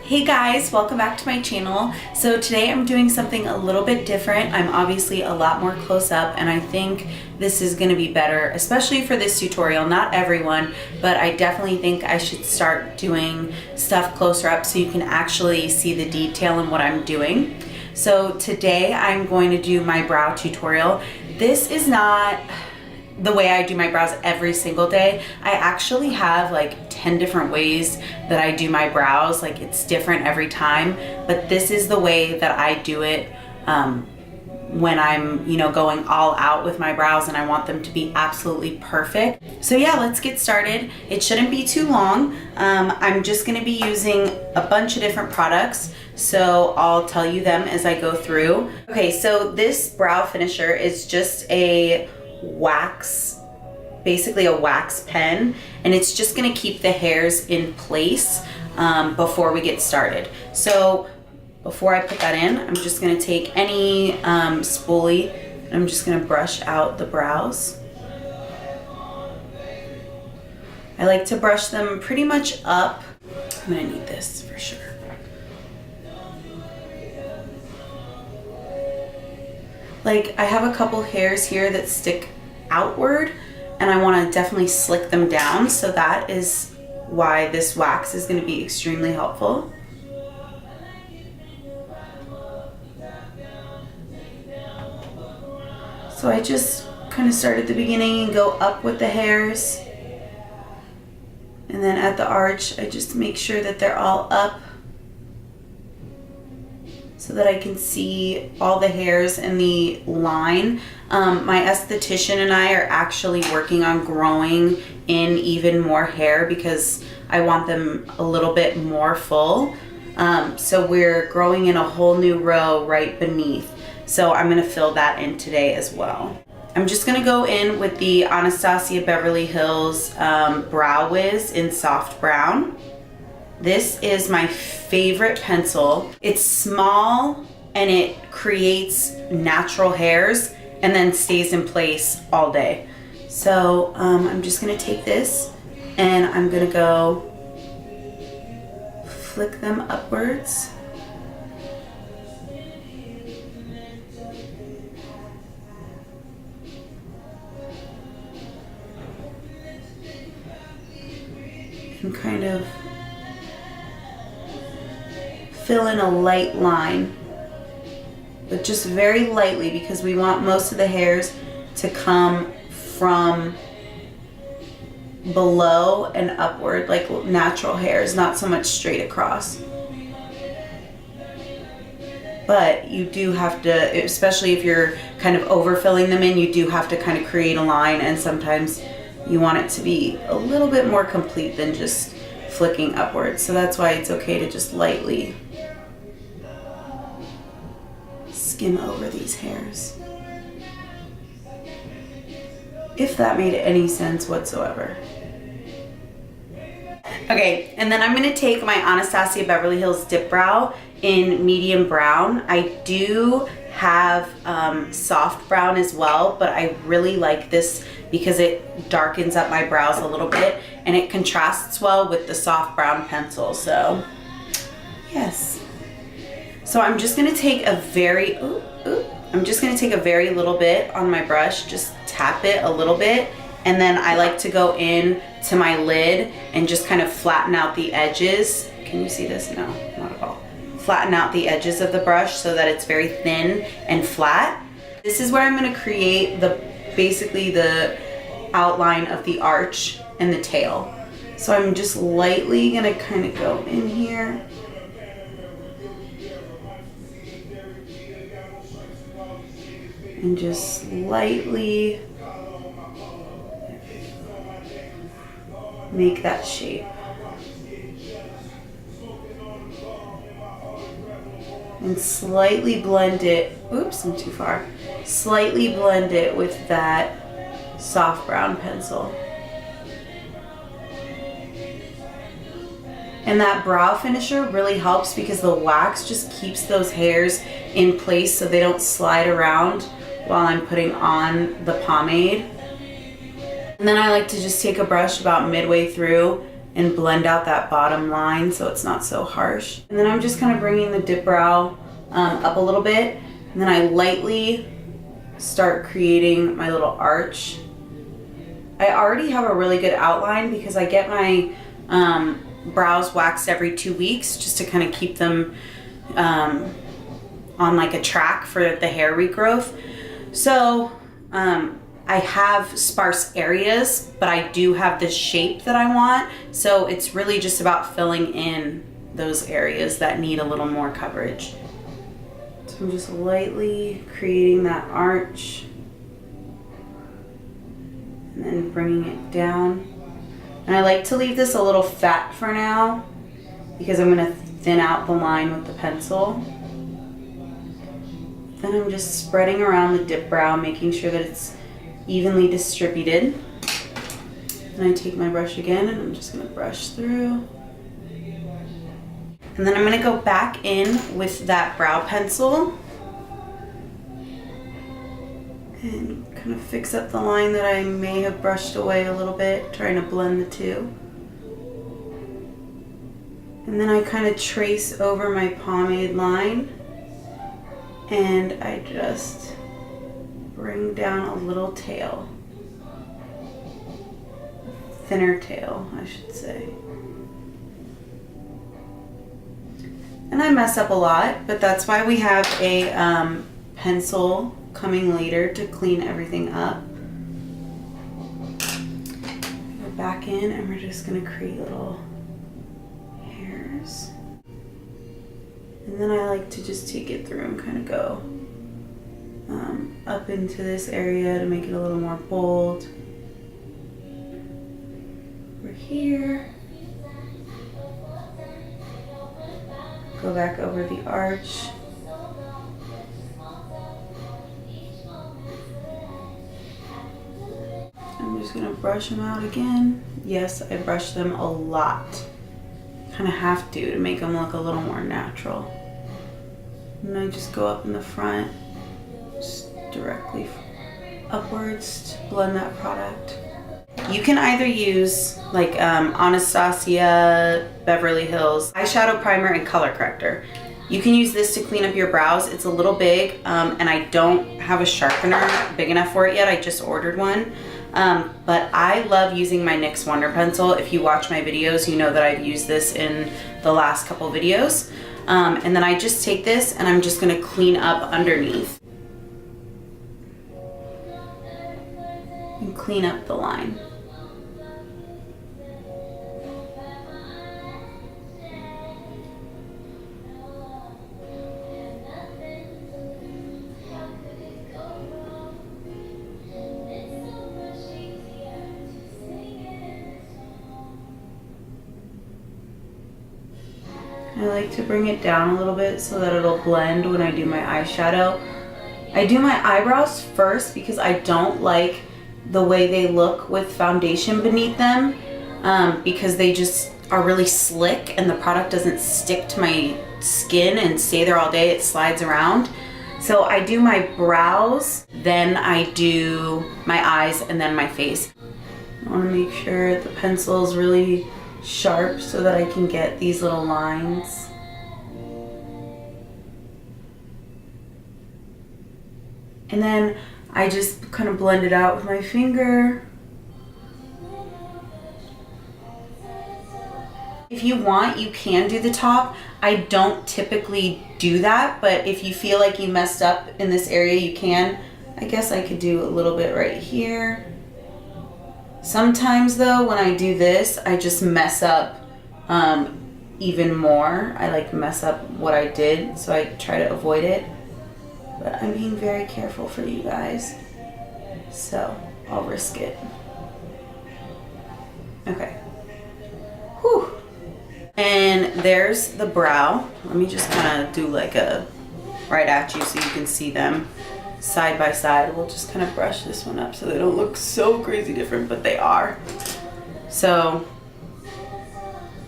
Hey guys, welcome back to my channel. So today I'm doing something a little bit different. I'm obviously a lot more close up and I think this is going to be better, especially for this tutorial. Not everyone, but I definitely think I should start doing stuff closer up so you can actually see the detail in what I'm doing. So today I'm going to do my brow tutorial. This is not the way I do my brows every single day. I actually have like 10 different ways that I do my brows. Like it's different every time, but this is the way that I do it when I'm, going all out with my brows and I want them to be absolutely perfect. So yeah, let's get started. It shouldn't be too long. I'm just gonna be using a bunch of different products, so I'll tell you them as I go through. Okay, so this brow finisher is just a wax, basically a wax pen, and it's just going to keep the hairs in place before we get started. So before I put that in, I'm just going to take any spoolie and I'm just going to brush out the brows. I like to brush them pretty much up. I'm going to need this for sure. Like I have a couple hairs here that stick outward and I want to definitely slick them down, so that is why this wax is going to be extremely helpful. So I just kind of start at the beginning and go up with the hairs, and then at the arch I just make sure that they're all up so that I can see all the hairs in the line. My esthetician and I are actually working on growing in even more hair because I want them a little bit more full. So we're growing in a whole new row right beneath. So I'm gonna fill that in today as well. I'm just gonna go in with the Anastasia Beverly Hills Brow Wiz in soft brown. This is my favorite pencil. It's small and it creates natural hairs and then stays in place all day. So I'm just gonna take this and I'm gonna go flick them upwards. And kind of fill in a light line, but just very lightly because we want most of the hairs to come from below and upward, like natural hairs, not so much straight across. But you do have to, especially if you're kind of overfilling them in, you do have to kind of create a line, and sometimes you want it to be a little bit more complete than just flicking upwards. So that's why it's okay to just lightly skim over these hairs, if that made any sense whatsoever. Okay, and then I'm going to take my Anastasia Beverly Hills Dipbrow in medium brown. I do have soft brown as well, but I really like this because it darkens up my brows a little bit and it contrasts well with the soft brown pencil. So yes. So I'm just gonna take a very, I'm just gonna take a very little bit on my brush, just tap it a little bit, and then I like to go in to my lid and just kind of flatten out the edges. Can you see this? No, not at all. Flatten out the edges of the brush so that it's very thin and flat. This is where I'm gonna create basically the outline of the arch and the tail. So I'm just lightly gonna kind of go in here. And just lightly make that shape. And slightly blend it, oops, I'm too far. Slightly blend it with that soft brown pencil. And that brow finisher really helps because the wax just keeps those hairs in place so they don't slide around while I'm putting on the pomade. And then I like to just take a brush about midway through and blend out that bottom line so it's not so harsh. And then I'm just kind of bringing the dip brow up a little bit, and then I lightly start creating my little arch. I already have a really good outline because I get my brows waxed every 2 weeks just to kind of keep them on like a track for the hair regrowth. So I have sparse areas, but I do have the shape that I want. So it's really just about filling in those areas that need a little more coverage. So I'm just lightly creating that arch and then bringing it down. And I like to leave this a little fat for now because I'm gonna thin out the line with the pencil. Then I'm just spreading around the dip brow, making sure that it's evenly distributed. And I take my brush again and I'm just gonna brush through. And then I'm gonna go back in with that brow pencil and kind of fix up the line that I may have brushed away a little bit, trying to blend the two. And then I kind of trace over my pomade line and I just bring down a little tail. Thinner tail, I should say. And I mess up a lot, but that's why we have a pencil coming later to clean everything up. Go back in and we're just gonna create little hairs. And then I like to just take it through and kind of go up into this area to make it a little more bold. Over here. Go back over the arch. I'm just gonna brush them out again. Yes, I brush them a lot. Kind of have to make them look a little more natural. And I just go up in the front, just directly upwards to blend that product. You can either use like Anastasia, Beverly Hills eyeshadow primer and color corrector. You can use this to clean up your brows. It's a little big and I don't have a sharpener big enough for it yet. I just ordered one. But I love using my NYX Wonder Pencil. If you watch my videos, you know that I've used this in the last couple videos. And then I just take this and I'm just gonna clean up underneath. And clean up the line. I like to bring it down a little bit so that it'll blend when I do my eyeshadow. I do my eyebrows first because I don't like the way they look with foundation beneath them because they just are really slick and the product doesn't stick to my skin and stay there all day. It slides around. So I do my brows, then I do my eyes, and then my face. I want to make sure the pencil is really sharp so that I can get these little lines. And then I just kind of blend it out with my finger. If you want, you can do the top. I don't typically do that, but if you feel like you messed up in this area, you can. I guess I could do a little bit right here. Sometimes though, when I do this, I just mess up even more. I like mess up what I did, so I try to avoid it. But I'm being very careful for you guys, so I'll risk it. Okay. Whew. And there's the brow. Let me just kind of do like a right at you so you can see them side by side. We'll just kind of brush this one up so they don't look so crazy different, but they are. So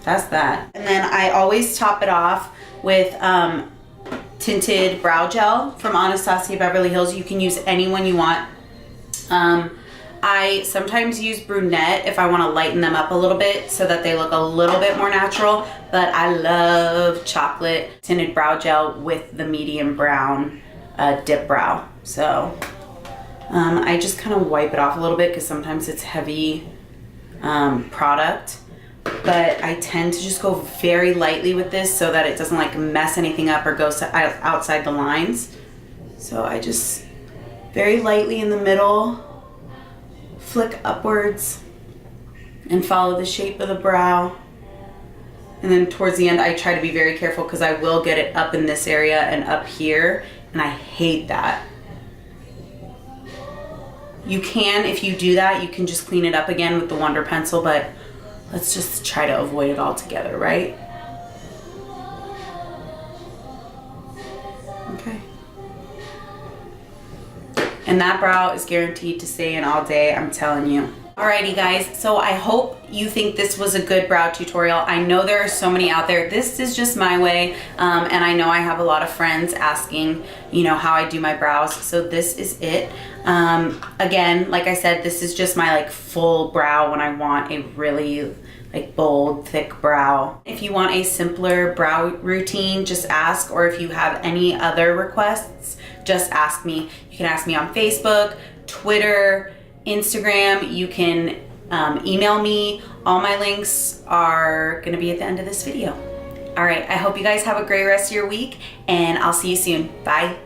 that's that. And then I always top it off with Tinted brow gel from Anastasia Beverly Hills. You can use any one you want. I sometimes use brunette if I want to lighten them up a little bit so that they look a little bit more natural, but I love chocolate tinted brow gel with the medium brown Dipbrow. So I just kind of wipe it off a little bit because sometimes it's heavy product, but I tend to just go very lightly with this so that it doesn't like mess anything up or go outside the lines. So I just very lightly in the middle, flick upwards and follow the shape of the brow. And then towards the end, I try to be very careful because I will get it up in this area and up here, and I hate that. You can, if you do that, you can just clean it up again with the Wonder Pencil, but let's just try to avoid it altogether, right? Okay. And that brow is guaranteed to stay in all day, I'm telling you. Alrighty guys, so I hope you think this was a good brow tutorial. I know there are so many out there. This is just my way, and I know I have a lot of friends asking, you know, how I do my brows, so this is it. Again, like I said, this is just my like full brow when I want a really like bold, thick brow. If you want a simpler brow routine, just ask, or if you have any other requests, just ask me. You can ask me on Facebook, Twitter, Instagram. You can email me. All my links are gonna be at the end of this video. All right, I hope you guys have a great rest of your week, and I'll see you soon. Bye.